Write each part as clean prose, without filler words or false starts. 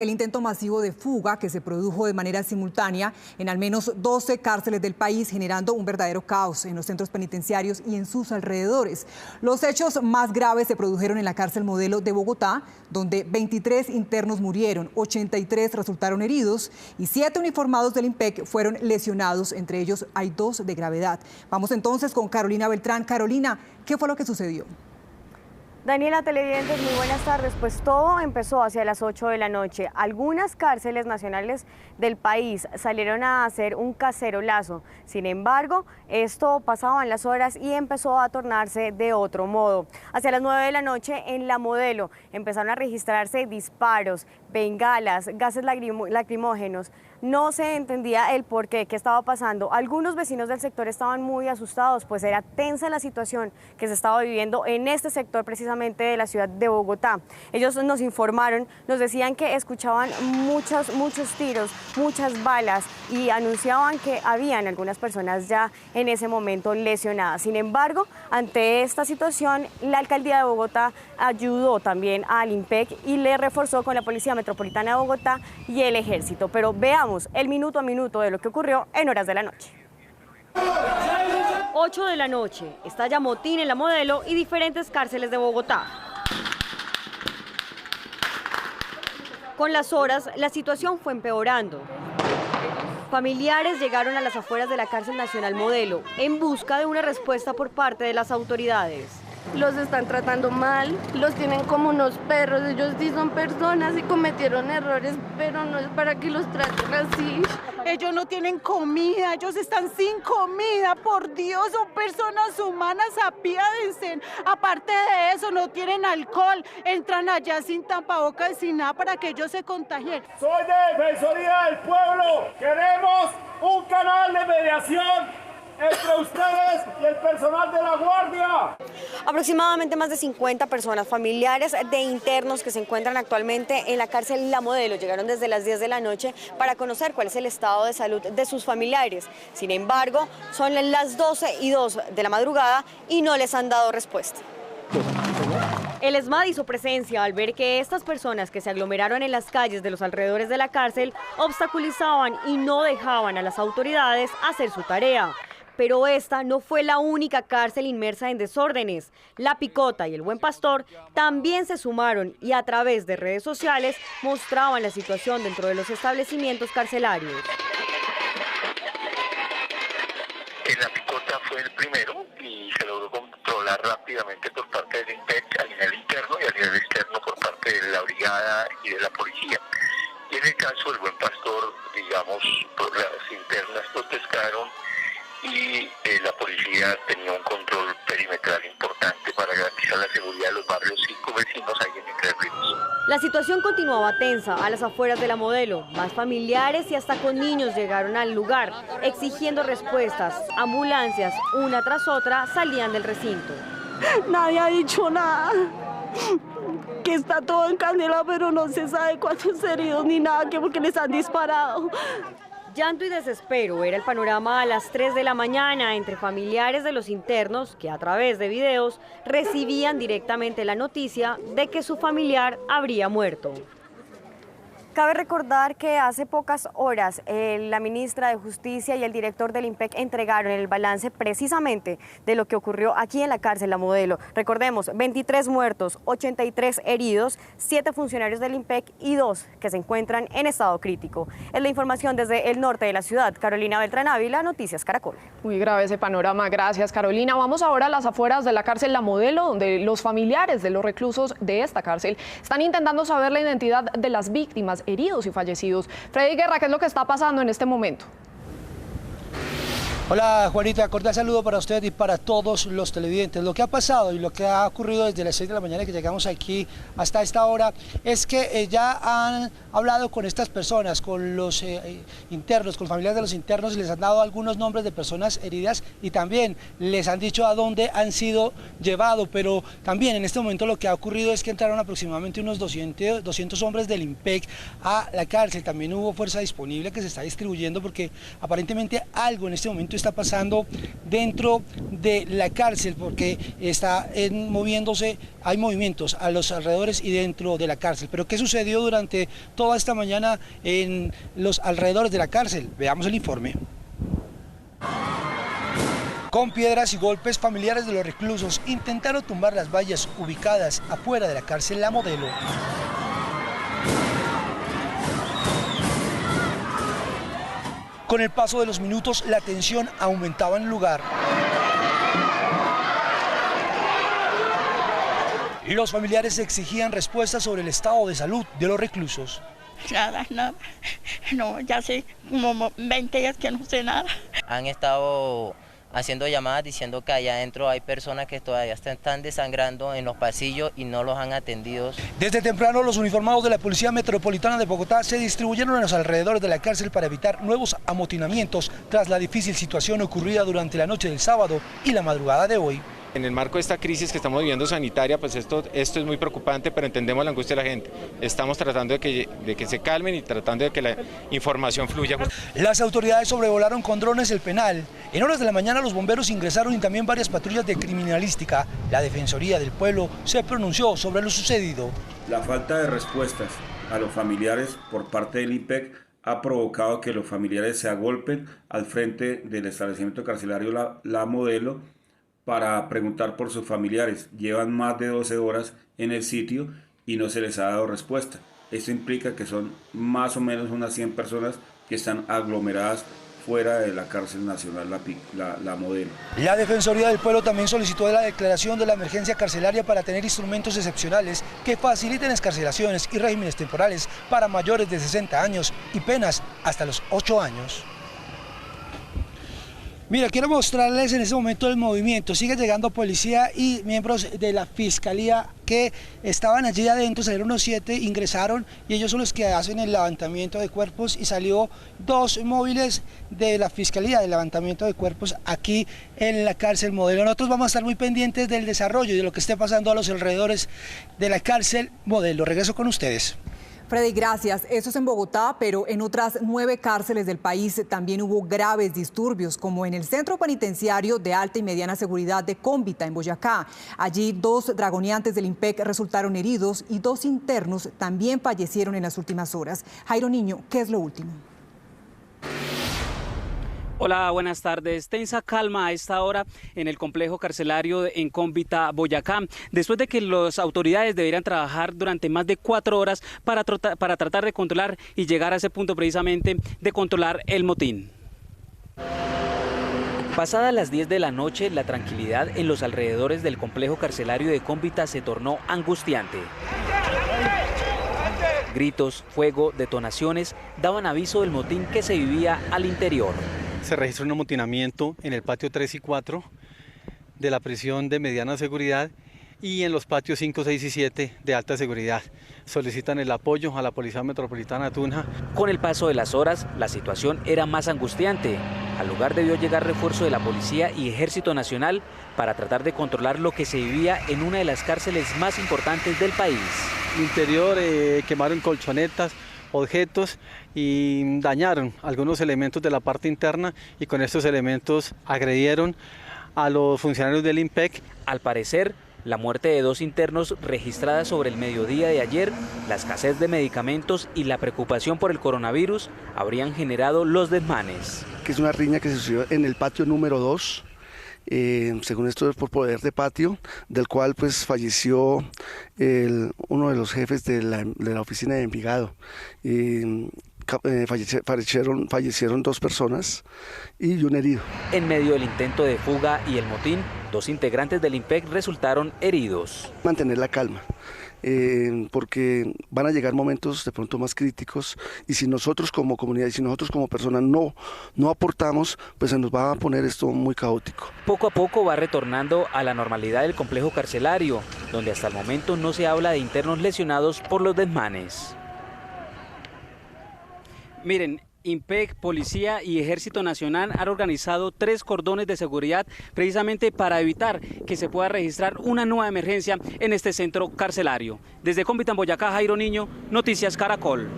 El intento masivo de fuga que se produjo de manera simultánea en al menos 12 cárceles del país, generando un verdadero caos en los centros penitenciarios y en sus alrededores. Los hechos más graves se produjeron en la cárcel Modelo de Bogotá, donde 23 internos murieron, 83 resultaron heridos y 7 uniformados del IMPEC fueron lesionados, entre ellos hay 2 de gravedad. Vamos entonces con Carolina Beltrán. Carolina, ¿qué fue lo que sucedió? Daniela, televidentes, muy buenas tardes. Pues todo empezó hacia las 8 de la noche. Algunas cárceles nacionales del país salieron a hacer un cacerolazo. Sin embargo, esto pasaban las horas y empezó a tornarse de otro modo. Hacia las 9 de la noche en La Modelo empezaron a registrarse disparos, bengalas, gases lacrimógenos. No se entendía el porqué, qué estaba pasando. Algunos vecinos del sector estaban muy asustados, pues era tensa la situación que se estaba viviendo en este sector precisamente de la ciudad de Bogotá. Ellos nos informaron, nos decían que escuchaban muchos tiros, muchas balas y anunciaban que habían algunas personas ya en ese momento lesionadas. Sin embargo, ante esta situación, la alcaldía de Bogotá ayudó también al IMPEC y le reforzó con la Policía Metropolitana de Bogotá y el Ejército. Pero veamos el minuto a minuto de lo que ocurrió en horas de la noche. 8 de la noche, estalla motín en La Modelo y diferentes cárceles de Bogotá. Con las horas, la situación fue empeorando. Familiares llegaron a las afueras de la cárcel nacional Modelo en busca de una respuesta por parte de las autoridades. Los están tratando mal, los tienen como unos perros, ellos sí son personas y cometieron errores, pero no es para que los traten así. Ellos no tienen comida, ellos están sin comida, por Dios, son personas humanas, apiádense. Aparte de eso, no tienen alcohol, entran allá sin tapabocas, sin nada para que ellos se contagien. Soy de Defensoría del Pueblo, queremos un canal de mediación entre ustedes y el personal de la Guardia. Aproximadamente más de 50 personas, familiares de internos que se encuentran actualmente en la cárcel La Modelo, llegaron desde las 10 de la noche para conocer cuál es el estado de salud de sus familiares. Sin embargo, son las 12:02 de la madrugada y no les han dado respuesta. El ESMAD hizo presencia al ver que estas personas que se aglomeraron en las calles de los alrededores de la cárcel obstaculizaban y no dejaban a las autoridades hacer su tarea. Pero esta no fue la única cárcel inmersa en desórdenes. La Picota y el Buen Pastor también se sumaron y a través de redes sociales mostraban la situación dentro de los establecimientos carcelarios. En La Picota fue el primero y se logró controlar rápidamente por parte del IMPEC a nivel interno y a nivel externo por parte de la brigada y de la policía. Y en el caso del Buen Pastor, digamos, las internas protestaron y la policía tenía un control perimetral importante para garantizar la seguridad de los barrios 5 vecinos ahí en Entre Ríos. La situación continuaba tensa a las afueras de La Modelo. Más familiares y hasta con niños llegaron al lugar, exigiendo respuestas. Ambulancias, una tras otra, salían del recinto. Nadie ha dicho nada, que está todo en candela, pero no se sabe cuántos heridos ni nada, que porque les han disparado. Llanto y desespero era el panorama a las 3 de la mañana entre familiares de los internos que a través de videos recibían directamente la noticia de que su familiar habría muerto. Cabe recordar que hace pocas horas la ministra de Justicia y el director del IMPEC entregaron el balance precisamente de lo que ocurrió aquí en la cárcel La Modelo. Recordemos, 23 muertos, 83 heridos, 7 funcionarios del IMPEC y 2 que se encuentran en estado crítico. Es la información desde el norte de la ciudad. Carolina Beltrán Ávila, Noticias Caracol. Muy grave ese panorama, gracias Carolina. Vamos ahora a las afueras de la cárcel La Modelo, donde los familiares de los reclusos de esta cárcel están intentando saber la identidad de las víctimas heridos y fallecidos. Freddy Guerra, ¿qué es lo que está pasando en este momento? Hola Juanita, cordial saludo para usted y para todos los televidentes. Lo que ha pasado y lo que ha ocurrido desde las 6 de la mañana que llegamos aquí hasta esta hora es que ya han hablado con estas personas, con los internos, con familiares de los internos, y les han dado algunos nombres de personas heridas y también les han dicho a dónde han sido llevados, pero también en este momento lo que ha ocurrido es que entraron aproximadamente unos 200 hombres del IMPEC a la cárcel. También hubo fuerza disponible que se está distribuyendo porque aparentemente algo en este momento está pasando dentro de la cárcel, porque está moviéndose, hay movimientos a los alrededores y dentro de la cárcel. Pero ¿qué sucedió durante toda esta mañana en los alrededores de la cárcel. Veamos el informe. Con piedras y golpes, familiares de los reclusos intentaron tumbar las vallas ubicadas afuera de la cárcel La Modelo. Con el paso de los minutos, la tensión aumentaba en el lugar. Los familiares exigían respuestas sobre el estado de salud de los reclusos. Nada. No, ya hace como 20 días que no sé nada. Han estado haciendo llamadas diciendo que allá adentro hay personas que todavía están desangrando en los pasillos y no los han atendido. Desde temprano, los uniformados de la Policía Metropolitana de Bogotá se distribuyeron en los alrededores de la cárcel para evitar nuevos amotinamientos tras la difícil situación ocurrida durante la noche del sábado y la madrugada de hoy. En el marco de esta crisis que estamos viviendo sanitaria, pues esto es muy preocupante, pero entendemos la angustia de la gente. Estamos tratando de que se calmen y tratando de que la información fluya. Las autoridades sobrevolaron con drones el penal. En horas de la mañana los bomberos ingresaron y también varias patrullas de criminalística. La Defensoría del Pueblo se pronunció sobre lo sucedido. La falta de respuestas a los familiares por parte del IMPEC ha provocado que los familiares se agolpen al frente del establecimiento carcelario La Modelo para preguntar por sus familiares. Llevan más de 12 horas en el sitio y no se les ha dado respuesta. Esto implica que son más o menos unas 100 personas que están aglomeradas fuera de la cárcel nacional La Modelo. La Defensoría del Pueblo también solicitó la declaración de la emergencia carcelaria para tener instrumentos excepcionales que faciliten excarcelaciones y regímenes temporales para mayores de 60 años y penas hasta los 8 años. Mira, quiero mostrarles en este momento el movimiento. Sigue llegando policía y miembros de la Fiscalía que estaban allí adentro, salieron unos 7, ingresaron y ellos son los que hacen el levantamiento de cuerpos y salió 2 móviles de la Fiscalía de levantamiento de cuerpos aquí en la cárcel Modelo. Nosotros vamos a estar muy pendientes del desarrollo y de lo que esté pasando a los alrededores de la cárcel Modelo. Regreso con ustedes. Freddy, gracias. Eso es en Bogotá, pero en otras 9 cárceles del país también hubo graves disturbios, como en el centro penitenciario de alta y mediana seguridad de Cómbita, en Boyacá. Allí 2 dragoneantes del IMPEC resultaron heridos y 2 internos también fallecieron en las últimas horas. Jairo Niño, ¿qué es lo último? Hola, buenas tardes. Tensa calma a esta hora en el complejo carcelario en Cómbita, Boyacá, después de que las autoridades deberían trabajar durante más de 4 horas para tratar de controlar y llegar a ese punto precisamente de controlar el motín. Pasadas las 10 de la noche, la tranquilidad en los alrededores del complejo carcelario de Cómbita se tornó angustiante. Gritos, fuego, detonaciones daban aviso del motín que se vivía al interior. Se registró un amotinamiento en el patio 3 y 4 de la prisión de mediana seguridad y en los patios 5, 6 y 7 de alta seguridad. Solicitan el apoyo a la Policía Metropolitana de Tunja. Con el paso de las horas, la situación era más angustiante. Al lugar debió llegar refuerzo de la Policía y Ejército Nacional para tratar de controlar lo que se vivía en una de las cárceles más importantes del país. En el interior quemaron colchonetas, objetos y dañaron algunos elementos de la parte interna y con estos elementos agredieron a los funcionarios del IMPEC. Al parecer, la muerte de 2 internos registrada sobre el mediodía de ayer, la escasez de medicamentos y la preocupación por el coronavirus habrían generado los desmanes. Que es una riña que se sucedió en el patio número 2. Según esto es por poder de patio, del cual pues falleció uno de los jefes de la oficina de Envigado. Fallecieron 2 personas y un herido. En medio del intento de fuga y el motín, 2 integrantes del IMPEC resultaron heridos. Mantener la calma. Porque van a llegar momentos de pronto más críticos y si nosotros como comunidad y si nosotros como personas no aportamos, pues se nos va a poner esto muy caótico. Poco a poco va retornando a la normalidad el complejo carcelario, donde hasta el momento no se habla de internos lesionados por los desmanes. Miren, IMPEC, Policía y Ejército Nacional han organizado 3 cordones de seguridad precisamente para evitar que se pueda registrar una nueva emergencia en este centro carcelario. Desde Cómbita, en Boyacá, Jairo Niño, Noticias Caracol.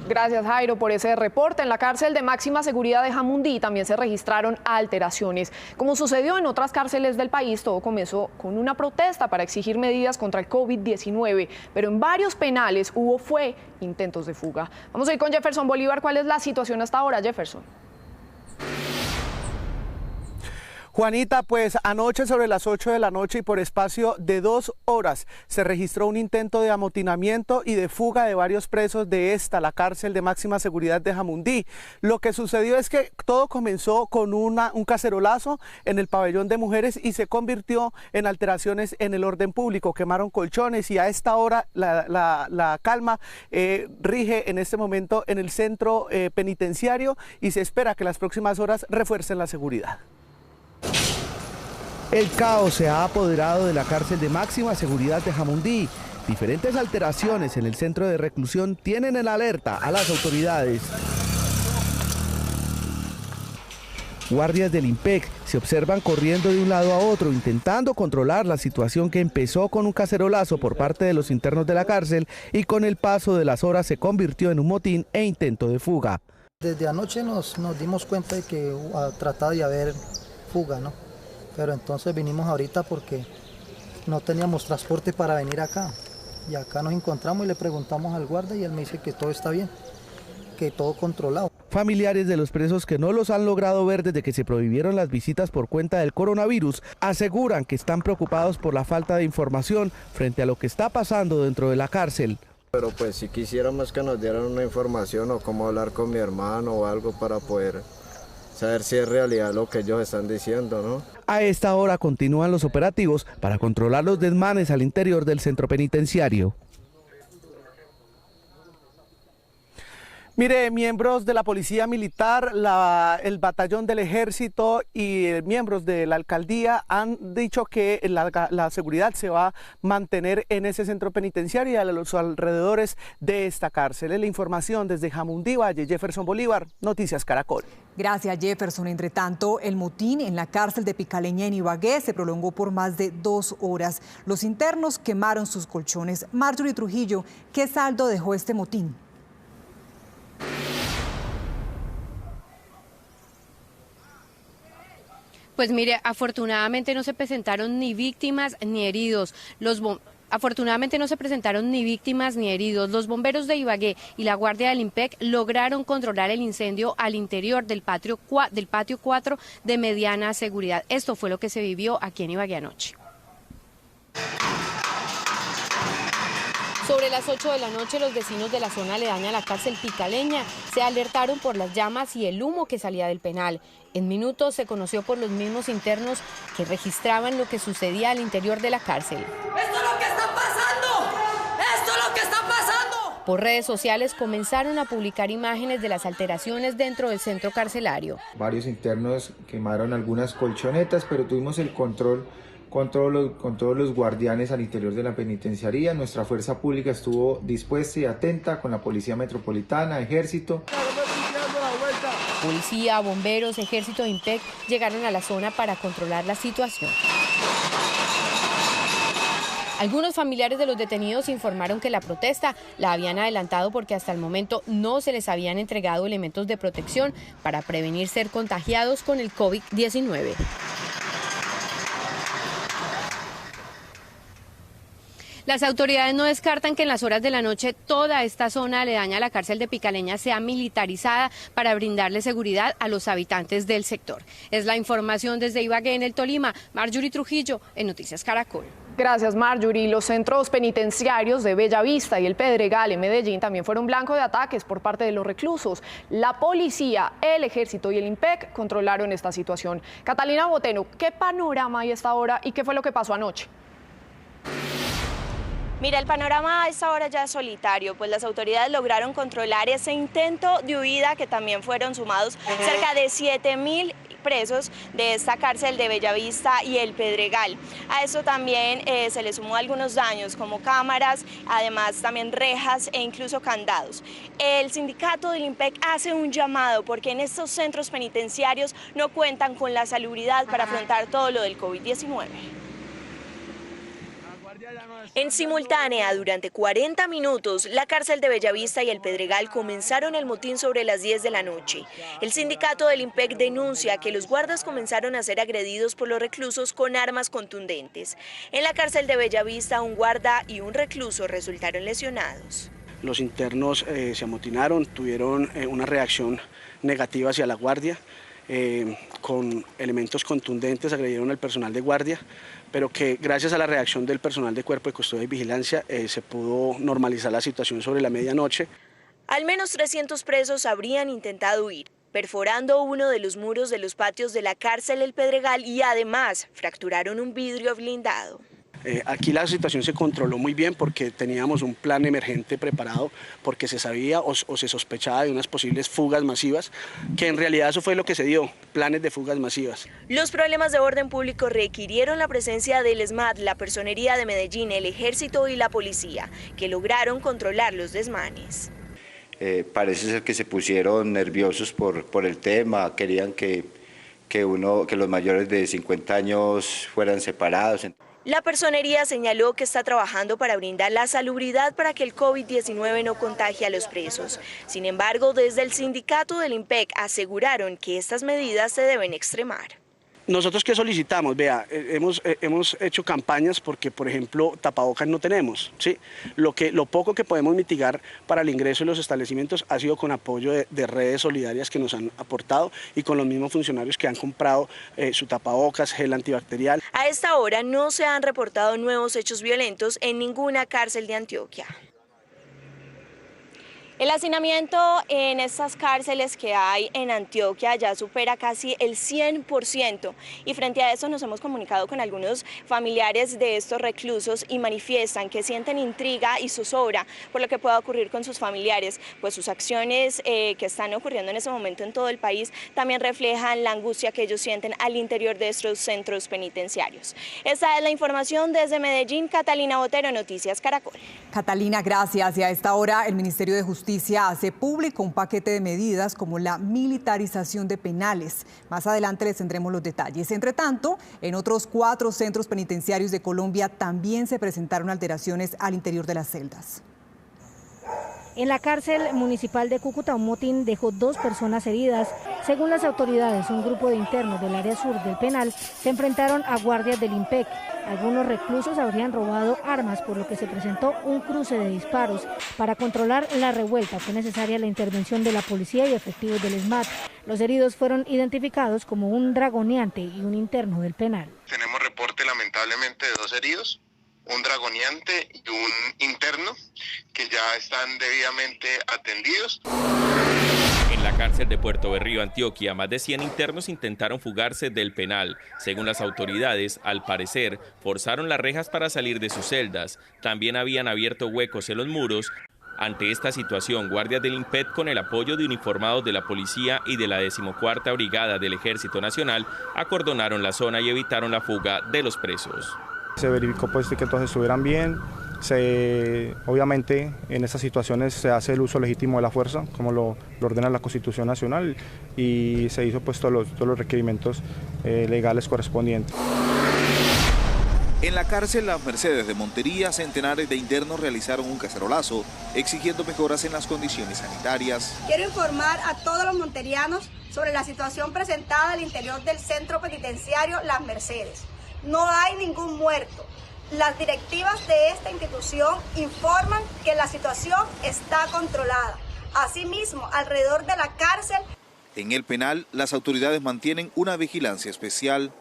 Gracias, Jairo, por ese reporte. En la cárcel de máxima seguridad de Jamundí también se registraron alteraciones. Como sucedió en otras cárceles del país, todo comenzó con una protesta para exigir medidas contra el COVID-19, pero en varios penales hubo intentos de fuga. Vamos a ir con Jefferson Bolívar. ¿Cuál es la situación hasta ahora, Jefferson? Juanita, pues anoche sobre las 8 de la noche y por espacio de 2 horas se registró un intento de amotinamiento y de fuga de varios presos de la cárcel de máxima seguridad de Jamundí. Lo que sucedió es que todo comenzó con un cacerolazo en el pabellón de mujeres y se convirtió en alteraciones en el orden público. Quemaron colchones y a esta hora la calma rige en este momento en el centro penitenciario y se espera que las próximas horas refuercen la seguridad. El caos se ha apoderado de la cárcel de máxima seguridad de Jamundí. Diferentes alteraciones en el centro de reclusión tienen en alerta a las autoridades. Guardias del IMPEC se observan corriendo de un lado a otro, intentando controlar la situación que empezó con un cacerolazo por parte de los internos de la cárcel y con el paso de las horas se convirtió en un motín e intento de fuga. Desde anoche nos dimos cuenta de que trataba de haber fuga, ¿no? Pero entonces vinimos ahorita porque no teníamos transporte para venir acá. Y acá nos encontramos y le preguntamos al guardia y él me dice que todo está bien, que todo controlado. Familiares de los presos que no los han logrado ver desde que se prohibieron las visitas por cuenta del coronavirus aseguran que están preocupados por la falta de información frente a lo que está pasando dentro de la cárcel. Pero pues si quisiéramos que nos dieran una información o cómo hablar con mi hermano o algo para poder saber si es realidad lo que ellos están diciendo, ¿no? A esta hora continúan los operativos para controlar los desmanes al interior del centro penitenciario. Mire, miembros de la Policía Militar, el Batallón del Ejército y miembros de la Alcaldía han dicho que la seguridad se va a mantener en ese centro penitenciario y a los alrededores de esta cárcel. Es la información desde Jamundí Valle. Jefferson Bolívar, Noticias Caracol. Gracias, Jefferson. Entre tanto, el motín en la cárcel de Picaleña en Ibagué se prolongó por más de 2 horas. Los internos quemaron sus colchones. Marjorie Trujillo, ¿qué saldo dejó este motín? Pues mire, afortunadamente no se presentaron ni víctimas ni heridos. Afortunadamente no se presentaron ni víctimas ni heridos. Los bomberos de Ibagué y la Guardia del IMPEC lograron controlar el incendio al interior del patio 4 de mediana seguridad. Esto fue lo que se vivió aquí en Ibagué anoche. Sobre las 8 de la noche, los vecinos de la zona aledaña a la cárcel Picaleña se alertaron por las llamas y el humo que salía del penal. En minutos se conoció por los mismos internos que registraban lo que sucedía al interior de la cárcel. ¡Esto es lo que está pasando! ¡Esto es lo que está pasando! Por redes sociales comenzaron a publicar imágenes de las alteraciones dentro del centro carcelario. Varios internos quemaron algunas colchonetas, pero tuvimos el control con todos los guardianes al interior de la penitenciaría. Nuestra fuerza pública estuvo dispuesta y atenta con la Policía Metropolitana, Ejército. Policía, bomberos, Ejército e IMPEC llegaron a la zona para controlar la situación. Algunos familiares de los detenidos informaron que la protesta la habían adelantado porque hasta el momento no se les habían entregado elementos de protección para prevenir ser contagiados con el COVID-19. Las autoridades no descartan que en las horas de la noche toda esta zona aledaña a la cárcel de Picaleña sea militarizada para brindarle seguridad a los habitantes del sector. Es la información desde Ibagué, en el Tolima. Marjorie Trujillo, en Noticias Caracol. Gracias, Marjorie. Los centros penitenciarios de Bellavista y el Pedregal en Medellín también fueron blanco de ataques por parte de los reclusos. La policía, el ejército y el IMPEC controlaron esta situación. Catalina Boteno, ¿qué panorama hay a esta hora y qué fue lo que pasó anoche? Mira, el panorama a esta hora ya es solitario, pues las autoridades lograron controlar ese intento de huida que también fueron sumados cerca de 7.000 presos de esta cárcel de Bellavista y el Pedregal. A eso también se le sumó algunos daños como cámaras, además también rejas e incluso candados. El sindicato del IMPEC hace un llamado porque en estos centros penitenciarios no cuentan con la salubridad para afrontar todo lo del COVID-19. En simultánea, durante 40 minutos, la cárcel de Bellavista y el Pedregal comenzaron el motín sobre las 10 de la noche. El sindicato del IMPEC denuncia que los guardas comenzaron a ser agredidos por los reclusos con armas contundentes. En la cárcel de Bellavista, un guarda y un recluso resultaron lesionados. Los internos se amotinaron, tuvieron una reacción negativa hacia la guardia, con elementos contundentes agredieron al personal de guardia, pero que gracias a la reacción del personal de Cuerpo de Custodia y Vigilancia se pudo normalizar la situación sobre la medianoche. Al menos 300 presos habrían intentado huir, perforando uno de los muros de los patios de la cárcel El Pedregal y además fracturaron un vidrio blindado. Aquí la situación se controló muy bien porque teníamos un plan emergente preparado, porque se sabía o se sospechaba de unas posibles fugas masivas, que en realidad eso fue lo que se dio, planes de fugas masivas. Los problemas de orden público requirieron la presencia del ESMAD, la Personería de Medellín, el Ejército y la Policía, que lograron controlar los desmanes. Parece ser que se pusieron nerviosos por el tema, querían que los mayores de 50 años fueran separados. La Personería señaló que está trabajando para brindar la salubridad para que el COVID-19 no contagie a los presos. Sin embargo, desde el sindicato del IMPEC aseguraron que estas medidas se deben extremar. Nosotros ¿qué solicitamos? Vea, hemos hecho campañas porque, por ejemplo, tapabocas no tenemos, ¿sí? Lo poco que podemos mitigar para el ingreso de los establecimientos ha sido con apoyo de redes solidarias que nos han aportado y con los mismos funcionarios que han comprado su tapabocas, gel antibacterial. A esta hora no se han reportado nuevos hechos violentos en ninguna cárcel de Antioquia. El hacinamiento en estas cárceles que hay en Antioquia ya supera casi el 100% y frente a eso nos hemos comunicado con algunos familiares de estos reclusos y manifiestan que sienten intriga y zozobra por lo que pueda ocurrir con sus familiares, pues sus acciones que están ocurriendo en ese momento en todo el país también reflejan la angustia que ellos sienten al interior de estos centros penitenciarios. Esta es la información desde Medellín. Catalina Botero, Noticias Caracol. Catalina, gracias. Y a esta hora el Ministerio de Justicia hace público un paquete de medidas como la militarización de penales. Más adelante les tendremos los detalles. Entre tanto, en otros 4 centros penitenciarios de Colombia también se presentaron alteraciones al interior de las celdas. En la cárcel municipal de Cúcuta, un motín dejó 2 personas heridas. Según las autoridades, un grupo de internos del área sur del penal se enfrentaron a guardias del IMPEC. Algunos reclusos habrían robado armas, por lo que se presentó un cruce de disparos. Para controlar la revuelta fue necesaria la intervención de la policía y efectivos del ESMAD. Los heridos fueron identificados como un dragoneante y un interno del penal. Tenemos reporte lamentablemente de 2 heridos. Un dragoneante y un interno que ya están debidamente atendidos. En la cárcel de Puerto Berrío, Antioquia, más de 100 internos intentaron fugarse del penal. Según las autoridades, al parecer, forzaron las rejas para salir de sus celdas. También habían abierto huecos en los muros. Ante esta situación, guardias del IMPEC, con el apoyo de uniformados de la policía y de la 14ª Brigada del Ejército Nacional, acordonaron la zona y evitaron la fuga de los presos. Se verificó pues que todos estuvieran bien. Obviamente en estas situaciones se hace el uso legítimo de la fuerza, como lo ordena la Constitución Nacional, y se hizo pues todos los requerimientos legales correspondientes. En la cárcel Las Mercedes de Montería, centenares de internos realizaron un cacerolazo exigiendo mejoras en las condiciones sanitarias. Quiero informar a todos los monterianos sobre la situación presentada al interior del centro penitenciario Las Mercedes. No hay ningún muerto. Las directivas de esta institución informan que la situación está controlada. Asimismo, alrededor de la cárcel. En el penal, las autoridades mantienen una vigilancia especial.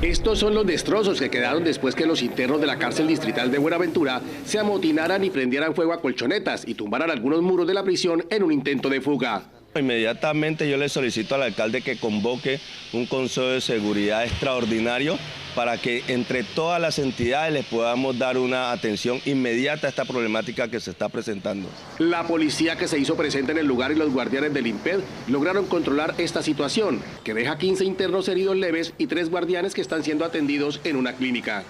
Estos son los destrozos que quedaron después que los internos de la cárcel distrital de Buenaventura se amotinaran y prendieran fuego a colchonetas y tumbaran algunos muros de la prisión en un intento de fuga. Inmediatamente yo le solicito al alcalde que convoque un consejo de seguridad extraordinario para que entre todas las entidades les podamos dar una atención inmediata a esta problemática que se está presentando. La policía que se hizo presente en el lugar y los guardianes del IMPED lograron controlar esta situación, que deja 15 internos heridos leves y 3 guardianes que están siendo atendidos en una clínica.